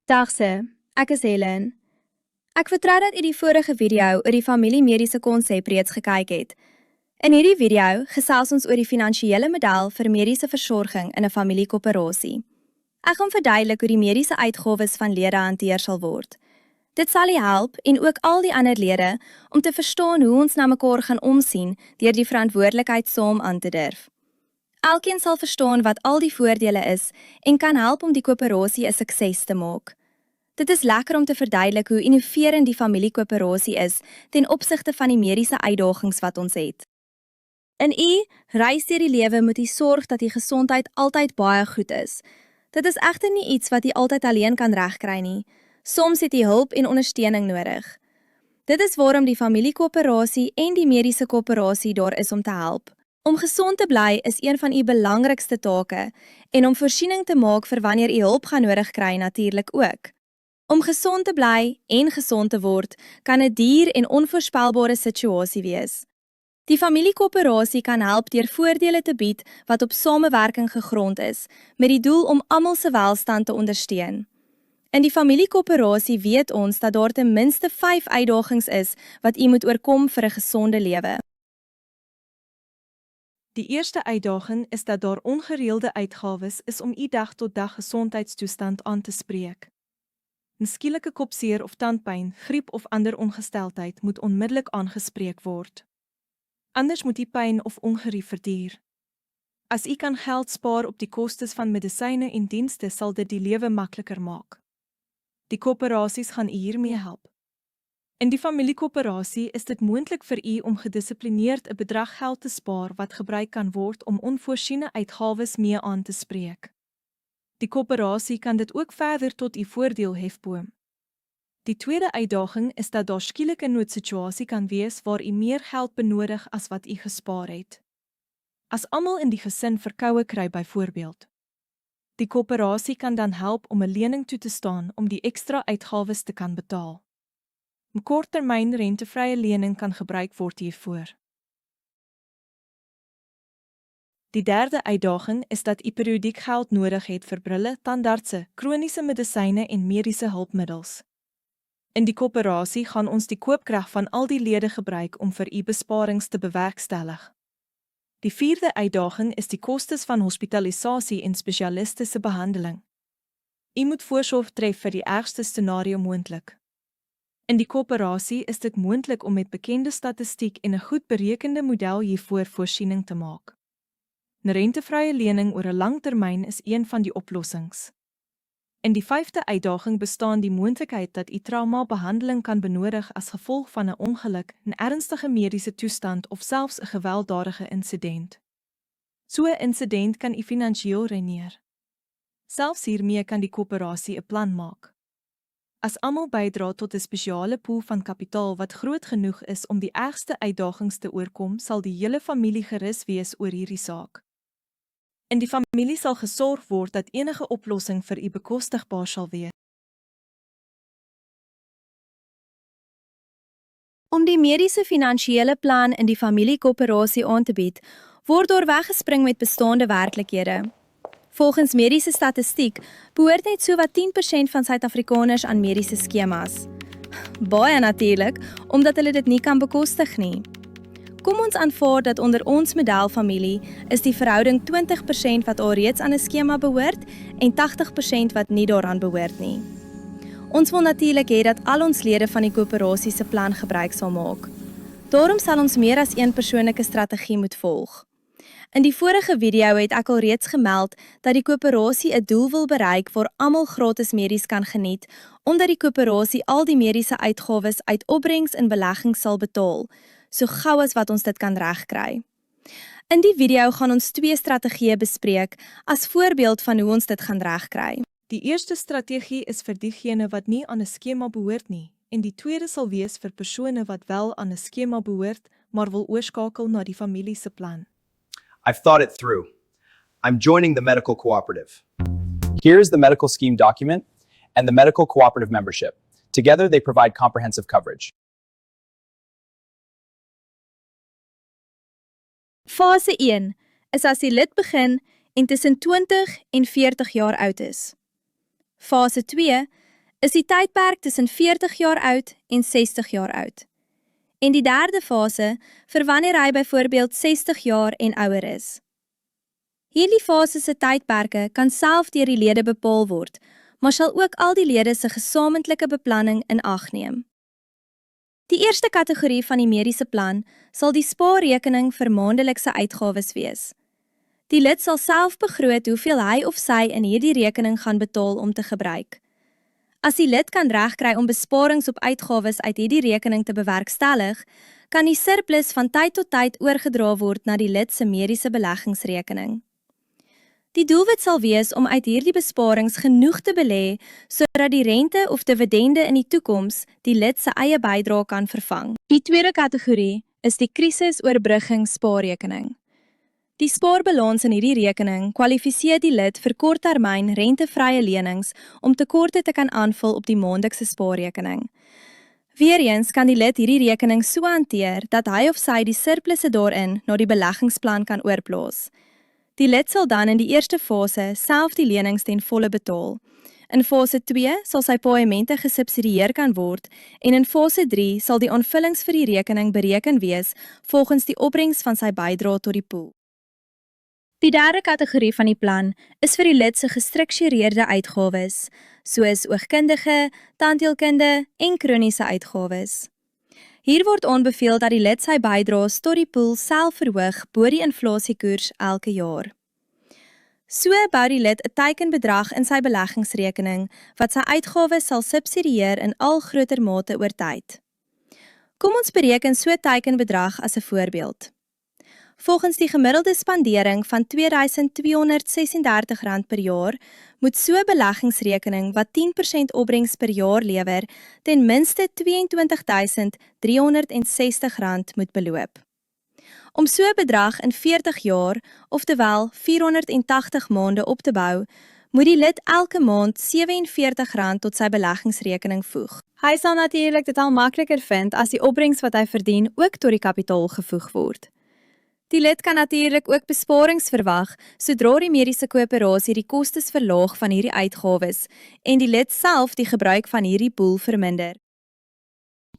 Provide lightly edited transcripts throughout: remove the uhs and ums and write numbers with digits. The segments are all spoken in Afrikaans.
Dagse, ek is Helen. Ek vertrou dat u die vorige video oor die familiemediese konsep reeds gekyk het. In hierdie video gesels ons oor die finansiële model vir mediese versorging in 'n familiekoöperasie. Ek gaan verduidelik hoe die mediese uitgawes van lede hanteer sal word. Dit sal u help en ook al die ander lede om te verstaan hoe ons na mekaar gaan omsien deur die verantwoordelikheid saam aan te durf. Elkeen sal verstaan wat al die voordele is en kan help om die koöperasie 'n sukses te maak. Dit is lekker om te verduidelik hoe innoverend die familiekoöperasie is ten opsigte van die mediese uitdagings wat ons het. In u reis deur die lewe moet u sorg dat die gesondheid altyd baie goed is. Dit is egter nie iets wat u altyd alleen kan regkry nie. Soms het u hulp en ondersteuning nodig. Dit is waarom die familiekoöperasie en die mediese koöperasie daar is om te help. Om gesond te bly is een van u belangrikste take en om voorsiening te maak vir wanneer u hulp gaan nodig kry natuurlik ook. Om gesond te bly en gesond te word kan 'n duur en onvoorspelbare situasie wees. Die familiekoöperasie kan help deur voordele te bied wat op samewerking gegrond is, met die doel om almal se welstand te ondersteun. In die familiekoöperasie weet ons dat daar ten minste 5 uitdagings is wat u moet oorkom vir 'n gesonde lewe. Die eerste uitdaging is dat daar ongereelde uitgawes is om u dag-tot-dag gesondheidstoestand aan te spreek. 'n Skielike kopseer of tandpyn, griep of ander ongesteldheid moet onmiddellik aangespreek word. Anders moet die pyn of ongerief verduur. As u kan geld spaar op die kostes van medisyne en dienste, sal dit die lewe makliker maak. Die koöperasies gaan u hiermee help. In die familiekoöperasie is dit moontlik vir u om gedissiplineerd 'n bedrag geld te spaar wat gebruik kan word om onvoorsiene uitgawes mee aan te spreek. Die koöperasie kan dit ook verder tot u voordeel hefboom. Die tweede uitdaging is dat daar skielik 'n noodsituasie kan wees waar u meer geld benodig as wat u gespaar het. As almal in die gesin verkoue kry byvoorbeeld. Die koöperasie kan dan help om 'n lening toe te staan om die ekstra uitgawes te kan betaal. 'n Korttermyn rentevrye lening kan gebruik word hiervoor. Die derde uitdaging is dat u periodiek geld nodig het vir brille, tandartse, kroniese medisyne en mediese hulpmiddels. In die koöperasie gaan ons die koopkrag van al die lede gebruik om vir u besparings te bewerkstellig. Die vierde uitdaging is die kostes van hospitalisasie en spesialistiese behandeling. U moet voorsorg tref vir die ergste scenario moontlik. In die koöperasie is dit moontlik om met bekende statistiek en 'n goed berekende model hiervoor voorsiening te maak. 'n Rentevrye lening oor 'n lang termyn is een van die oplossings. In die 5de uitdaging bestaan die moontlikheid dat u trauma-behandeling kan benodig as gevolg van 'n ongeluk, 'n ernstige mediese toestand of selfs 'n gewelddadige insident. So 'n insident kan u finansiëel reineer. Selfs hiermee kan die koöperasie 'n plan maak. As almal bydra tot 'n spesiale pool van kapitaal wat groot genoeg is om die ergste uitdagings te oorkom, sal die hele familie gerus wees oor hierdie saak. In die familie sal gesorg word dat enige oplossing vir u bekostigbaar sal wees. Om die mediese finansiële plan in die familiekoöperasie aan te bied, word daar weggespring met bestaande werklikhede. Volgens mediese statistiek behoort net sowat 10% van Suid-Afrikaners aan mediese skemas. Baie natuurlik, omdat hulle dit nie kan bekostig nie. Kom ons aanvaar dat onder ons modelfamilie is die verhouding 20% wat alreeds aan 'n skema behoort en 80% wat nie daaraan behoort nie. Ons wil natuurlik hê dat al ons lede van die koöperasie se plan gebruik sal maak. Daarom sal ons meer as een persoonlike strategie moet volg. In die vorige video het ek al reeds gemeld dat die koöperasie 'n doel wil bereik waar almal gratis medies kan geniet, omdat die koöperasie al die mediese uitgawes uit opbrengs en beleggings sal betaal, so gou as wat ons dit kan regkry. In die video gaan ons 2 strategieë bespreek as voorbeeld van hoe ons dit gaan regkry. Die eerste strategie is vir diegene wat nie aan 'n skema behoort nie, en die tweede sal wees vir persone wat wel aan 'n skema behoort, maar wil oorskakel na die familie se plan. I've thought it through. I'm joining the medical cooperative. Here's the medical scheme document and the medical cooperative membership. Together, they provide comprehensive coverage. Fase 1 is as die lid begin en tussen 20 en 40 jaar oud is. Fase 2 is die tydperk tussen 40 jaar oud en 60 jaar oud. En die derde fase vir wanneer hy byvoorbeeld 60 jaar en ouer is. Hierdie fase se tydperke kan self deur die lede bepaal word, maar sal ook al die lede se gesamentlike beplanning in ag neem. Die eerste kategorie van die mediese plan sal die spaarrekening vir maandelikse uitgawes wees. Die lid sal self begroot hoeveel hy of sy in hierdie rekening gaan betaal om te gebruik. As die lid kan regkry om besparings op uitgawes uit hierdie rekening te bewerkstellig, kan die surplus van tyd tot tyd oorgedra word na die lid se mediese beleggingsrekening. Die doelwit sal wees om uit hierdie besparings genoeg te belê sodat die rente of dividende in die toekoms die lid se eie bydrae kan vervang. Die tweede kategorie is die krisisoorbruggingspaarrekening. Die spaarbalans in hierdie rekening kwalifiseer die lid vir korttermyn rentevrye lenings om tekorte te kan aanvul op die maandelikse spaarrekening. Weereens kan die lid hierdie rekening so hanteer dat hy of sy die surplusse daarin na die beleggingsplan kan oorplaas. Die lid sal dan in die eerste fase self die lenings ten volle betaal. In fase 2 sal sy paemente gesubsidieer kan word en in fase 3 sal die aanvullings vir die rekening bereken wees volgens die opbrengs van sy bydrae tot die pool. Die derde kategorie van die plan is vir die lid se gestruktureerde uitgawes, soos oogkundige, tandheelkunde en kroniese uitgawes. Hier word aanbeveel dat die lid sy bydraes tot die pool self verhoog bo die inflasiekoers elke jaar. So bou die lid 'n teikenbedrag in sy beleggingsrekening wat sy uitgawes sal subsidieer in al groter mate oor tyd. Kom ons bereken so 'n teikenbedrag as 'n voorbeeld. Volgens die gemiddelde spandering van R2236 per jaar, moet so 'n beleggingsrekening wat 10% opbrengs per jaar lewer, ten minste R22.360 moet beloop. Om so 'n bedrag in 40 jaar, oftewel 480 maande op te bou, moet die lid elke maand R47 tot sy beleggingsrekening voeg. Hy sal natuurlik dit al makliker vind as die opbrengs wat hy verdien ook tot die kapitaal gevoeg word. Die lid kan natuurlik ook besparings verwag sodra die mediese koöperasie die kostes verlaag van hierdie uitgawes en die lid self die gebruik van hierdie pool verminder.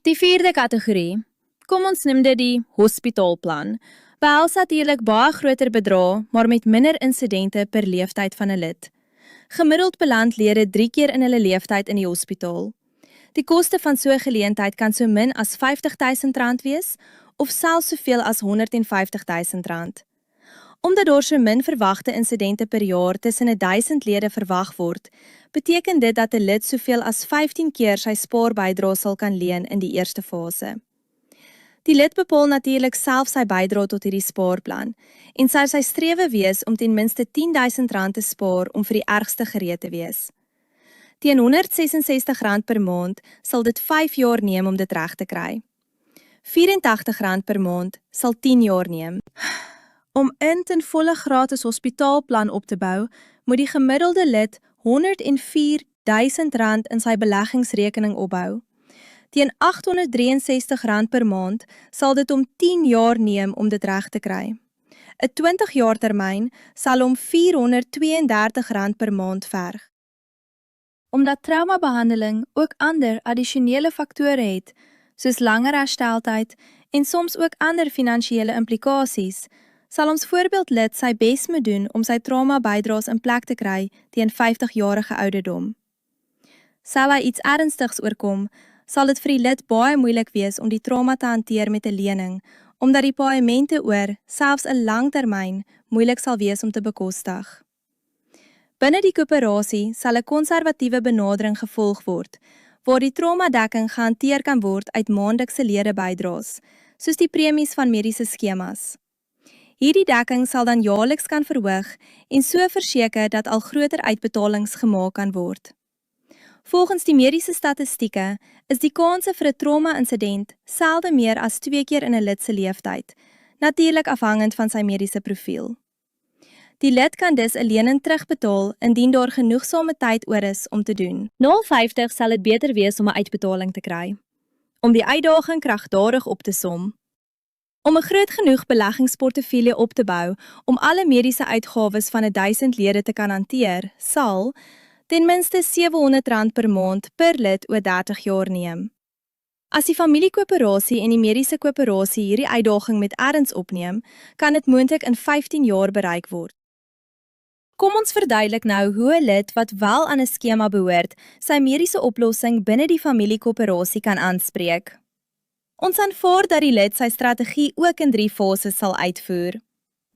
Die vierde kategorie, kom ons noem dit die hospitaalplan, behels natuurlik baie groter bedrae, maar met minder insidente per leeftyd van 'n lid. Gemiddeld beland lede 3 keer in hulle leeftyd in die hospitaal. Die koste van so 'n geleentheid kan so min as R50.000 wees, of selfs soveel as R150.000. Omdat daar so min verwagte insidente per jaar tussen 1000 lede verwag word, beteken dit dat 'n lid soveel as 15 keer sy spaarbydrae sal kan leen in die eerste fase. Die lid bepaal natuurlik self sy bydrae tot hierdie spaarplan en sou sy strewe wees om ten minste R10.000 te spaar om vir die ergste gereed te wees. Teen R166 per maand sal dit 5 jaar neem om dit reg te kry. R84 per maand sal 10 jaar neem. Om ten volle gratis hospitaalplan op te bou, moet die gemiddelde lid R104.000 in sy beleggingsrekening opbou. Teen R863 per maand sal dit om 10 jaar neem om dit reg te kry. 'n 20 jaar termyn sal om R432 per maand verg. Omdat traumabehandeling ook ander addisionele faktore het, soos langer hersteltyd en soms ook ander finansiële implikasies, sal ons voorbeeldlid sy bes moet doen om sy trauma-bydraes in plek te kry teen 50-jarige ouderdom. Sal hy iets ernstigs oorkom, sal dit vir die lid baie moeilik wees om die trauma te hanteer met 'n lening, omdat die paemente oor, selfs 'n langtermyn, moeilik sal wees om te bekostig. Binne die koöperasie sal 'n konservatiewe benadering gevolg word, waar die traumadekking gehanteer kan word uit maandelikse ledebydraes, soos die premies van mediese skemas. Hierdie dekking sal dan jaarliks kan verhoog en so verseker dat al groter uitbetalings gemaak kan word. Volgens die mediese statistieke is die kanse vir 'n trauma-insident selde meer as 2 keer in 'n lid se leeftyd, natuurlik afhangend van sy mediese profiel. Die lid kan dus 'n lening terugbetaal indien daar genoegsame tyd oor is om te doen. Na 50 sal dit beter wees om 'n uitbetaling te kry. Om die uitdaging kragtadig op te som. Om 'n groot genoeg beleggingsportefeulje op te bou om alle mediese uitgawes van 1000 lede te kan hanteer, sal ten minste R700 per maand per lid oor 30 jaar neem. As die familiekoöperasie en die mediese koöperasie hierdie uitdaging met erns opneem, kan dit moontlik in 15 jaar bereik word. Kom ons verduidelik nou hoe 'n lid wat wel aan 'n skema behoort, sy mediese oplossing binne die familiekoöperasie kan aanspreek. Ons aanvaar dat die lid sy strategie ook in 3 fases sal uitvoer.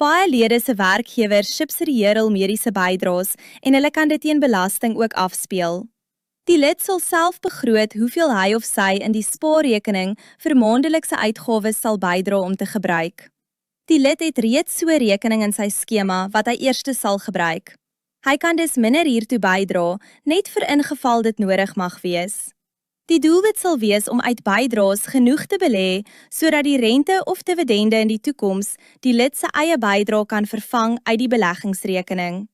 Baie lede se werkgewers subsidieer hul mediese bydraes en hulle kan dit teen belasting ook afspeel. Die lid sal self begroot hoeveel hy of sy in die spaarrekening vir maandelikse uitgawes sal bydra om te gebruik. Die lid het reeds so 'n rekening in sy skema wat hy eerste sal gebruik. Hy kan dus minder hiertoe bydra, net vir ingeval dit nodig mag wees. Die doelwit sal wees om uit bydraes genoeg te belê sodat die rente of dividende in die toekoms die lid se eie bydra kan vervang uit die beleggingsrekening.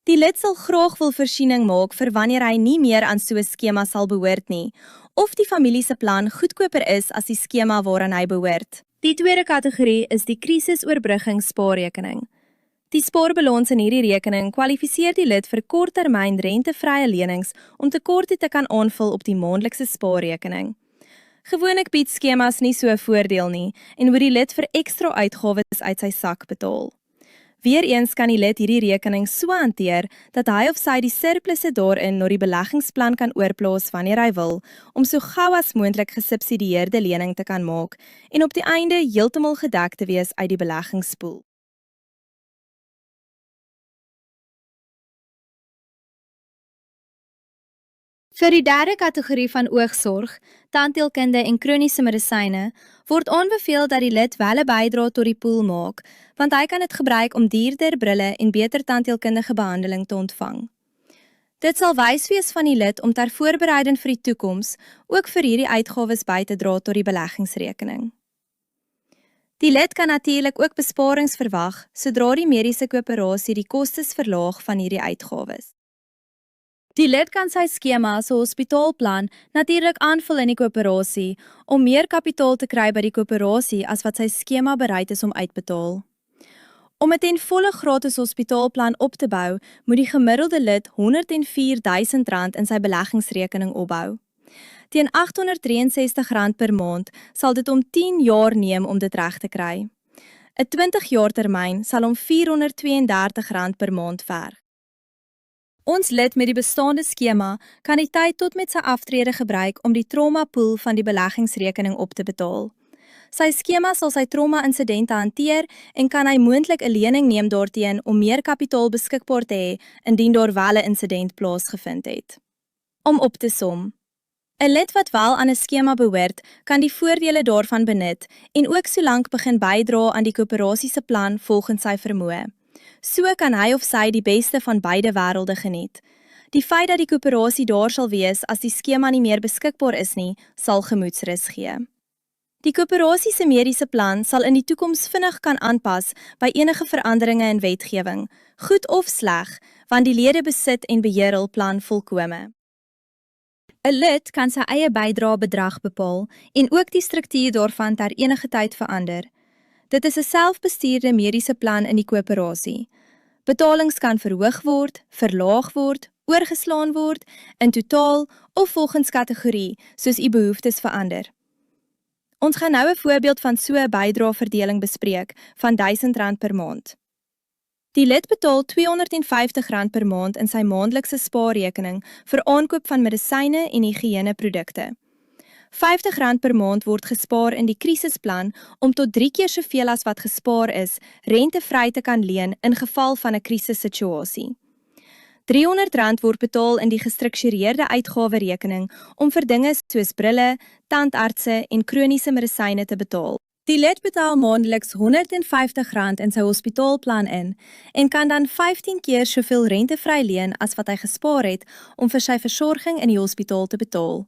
Die lid sal graag wil voorsiening maak vir wanneer hy nie meer aan so 'n skema sal behoort nie, of die familie se plan goedkoper is as die skema waaraan hy behoort. Die tweede kategorie is die krisisoorbruggingspaarrekening. Die spaarbalans in hierdie rekening kwalifiseer die lid vir korttermyn rentevrye lenings om tekorte te kan aanvul op die maandelikse spaarrekening. Gewoonlik bied skemas nie so 'n voordeel nie en moet die lid vir ekstra uitgawes uit sy sak betaal. Weereens kan die lid hierdie rekening so hanteer dat hy of sy die surplusse daarin na die beleggingsplan kan oorplaas wanneer hy wil, om so gou as moontlik gesubsidieerde lening te kan maak en op die einde heeltemal gedek te wees uit die beleggingspool. Vir die derde kategorie van oogsorg, tandheelkunde en kroniese medisyne, word aanbeveel dat die lid wel 'n bydra tot die pool maak, want hy kan dit gebruik om duurder brille en beter tandheelkundige behandeling te ontvang. Dit sal wys wees van die lid om ter voorbereiding vir die toekoms ook vir hierdie uitgawes by te dra tot die beleggingsrekening. Die lid kan natuurlik ook besparings verwag sodra die mediese koöperasie die kostes verlaag van hierdie uitgawes. Die lid kan sy skema se hospitaalplan natuurlik aanvul in die koöperasie om meer kapitaal te kry by die koöperasie as wat sy skema bereid is om uitbetaal. Om 'n ten volle gratis hospitaalplan op te bou, moet die gemiddelde lid R104.000 in sy beleggingsrekening opbou. Teen R863 per maand sal dit om 10 jaar neem om dit reg te kry. 'n 20 jaar termyn sal om R432 per maand verg. Ons lid met die bestaande skema kan die tyd tot met sy aftrede gebruik om die trauma-pool van die beleggingsrekening op te betaal. Sy skema sal sy trauma-insidente hanteer en kan hy moontlik 'n lening neem daarteen om meer kapitaal beskikbaar te hê indien daar wel 'n insident plaasgevind het. Om op te som. 'n Lid wat wel aan 'n skema behoort, kan die voordele daarvan benut en ook solank begin bydra aan die koöperasie se plan volgens sy vermoë. So kan hy of sy die beste van beide wêrelde geniet. Die feit dat die koöperasie daar sal wees as die skema nie meer beskikbaar is nie, sal gemoedsrus gee. Die koöperasie se mediese plan sal in die toekoms vinnig kan aanpas by enige veranderinge in wetgewing, goed of sleg, want die lede besit en beheer hul plan volkome. 'n Lid kan sy eie bydraebedrag bepaal en ook die struktuur daarvan ter enige tyd verander. Dit is 'n selfbestuurde mediese plan in die koöperasie. Betalings kan verhoog word, verlaag word, oorgeslaan word, in totaal of volgens kategorie, soos u behoeftes verander. Ons gaan nou 'n voorbeeld van so 'n bydraeverdeling bespreek van R1000 per maand. Die lid betaal R250 per maand in sy maandelikse spaarrekening vir aankoop van medisyne en higiëneprodukte. R50 per maand word gespaar in die krisisplan om tot 3 keer soveel as wat gespaar is, rentevry te kan leen in geval van 'n krisissituasie. R300 word betaal in die gestruktureerde uitgawerekening om vir dinge soos brille, tandartse en kroniese medisyne te betaal. Die lid betaal maandeliks R150 in sy hospitaalplan in en kan dan 15 keer soveel rentevry leen as wat hy gespaar het om vir sy versorging in die hospitaal te betaal.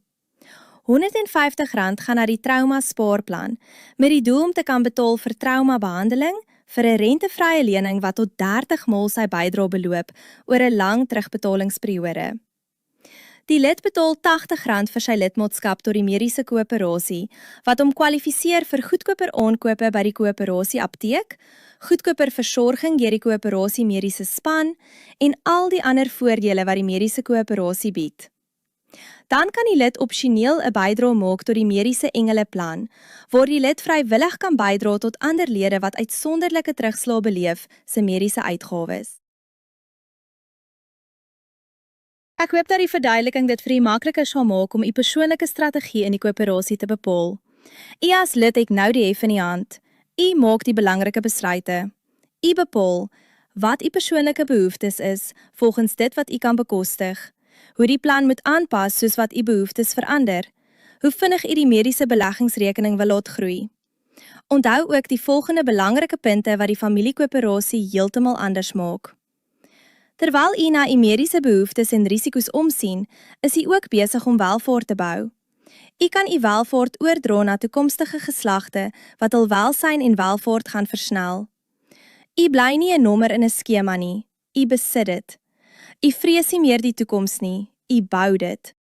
R150 gaan na die trauma spaarplan, met die doel om te kan betaal vir traumabehandeling vir 'n rentevrye lening wat tot 30 maal sy bydrae beloop oor 'n lang terugbetalingsperiode. Die lid betaal R80 vir sy lidmaatskap tot die mediese koöperasie, wat hom kwalifiseer vir goedkoper aankope by die koöperasie apteek, goedkoper versorging deur die koöperasie mediese span en al die ander voordele wat die mediese koöperasie bied. Dan kan die lid opsioneel 'n bydrae maak tot die mediese engeleplan, waar die lid vrywillig kan bydra tot ander lede wat uitsonderlike terugslae beleef se mediese uitgawes. Ek hoop dat die verduideliking dit vir u makliker sal maak om u persoonlike strategie in die koöperasie te bepaal. U as lid het nou die hef in die hand. U maak die belangrike besluite. U bepaal wat u persoonlike behoeftes is volgens dit wat u kan bekostig, hoe die plan moet aanpas soos wat u behoeftes verander, hoe vinnig u die mediese beleggingsrekening wil laat groei. Onthou ook die volgende belangrike punte wat die familiekoöperasie heeltemal anders maak. Terwyl u na u mediese behoeftes en risiko's omsien, is u ook besig om welvaart te bou. U kan u welvaart oordra na toekomstige geslagte wat hul welsyn en welvaart gaan versnel. U bly nie 'n nommer in 'n skema nie, u besit dit. U vrees nie meer die toekoms nie, u bou dit.